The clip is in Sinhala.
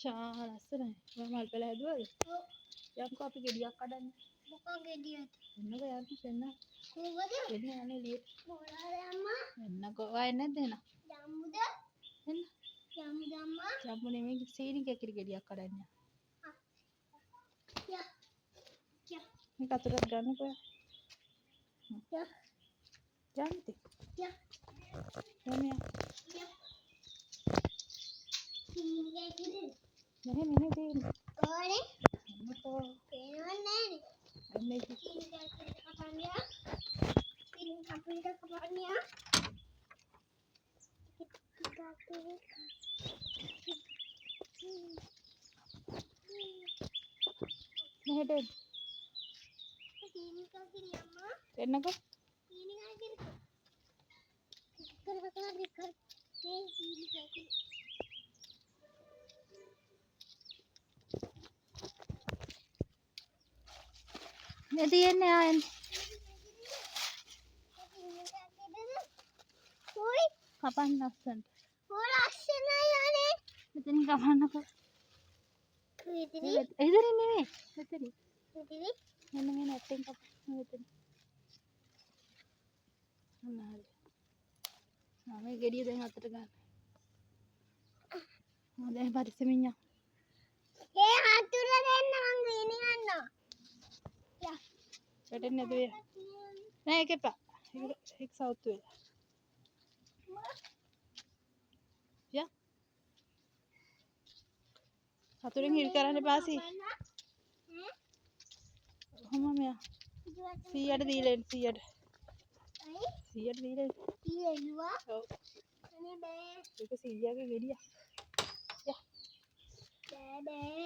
ශා ලස්සනයි. මම මල් පෙළ හැදුවද? ඔව්. යම්කෝ අපි ගෙඩියක් කඩන්න. මොකක් ගෙඩියද? එන්නකෝ යන්න පෙන්න. කොහොමද? එන්න යන්නේ එළියට. මොනවාද අම්මා? එන්නකෝ. ආයෙ නැද්ද එන්න? යමුද? එන්න. යමුද අම්මා? යම්මු නෙමෙයි සීනි කැකිරි ගෙඩියක් කඩන්න. යා. යා. මේක අතුරට ගන්නකෝ. යා. යන්න. යා. යන්න. යා. සීනිගේ කිරි. මෙහෙ තියෙන්නේ. කොහේ? එන්නකෝ. පේනවන්නේ නෑනේ. එන්න ඉතින්. සීනිගේ කිරි කපන්නේ. සීනි කපන්න කපන්නේ. මෙහෙට එන්න. සීනිගේ කිරි අම්මා. එන්නකෝ. සීනිගේ කිරි. කර මේ සීනිගේ කිරි. මේ තියෙන්නේ ආයෙත්. ඔයි කපන්න ලස්සනට. හොර ලස්සනයි අනේ. මෙතනින් කපන්නකෝ. විදිරි එදිරින් නෙමෙයි. මෙතනින්. විදිරි මෙන්න මේ නැට්ටෙන් කපන්න මෙතන. අන්න හරි. මේ ගෙඩිය දැන් අතට ගන්න. දැන් පරිස්සමින් යන්න. ඒ හතුර දෙන්න මං ගිනි ගන්නවා. යා. වැටෙන්නේ නැතුව යන්න. නෑ ඒක එපා. ඒක සවුත් වෙලා. යා. හතුරෙන් හිල් කරන්න එපා සී. කොහොම මෙයා. 100ට දීලා එන්න 100ට. 100ට දීලා එන්න. තියෙනවා. ඔව්. අනේ බෑ. ඒක 100ගේ ගෙඩියක්. යා. බෑ බෑ.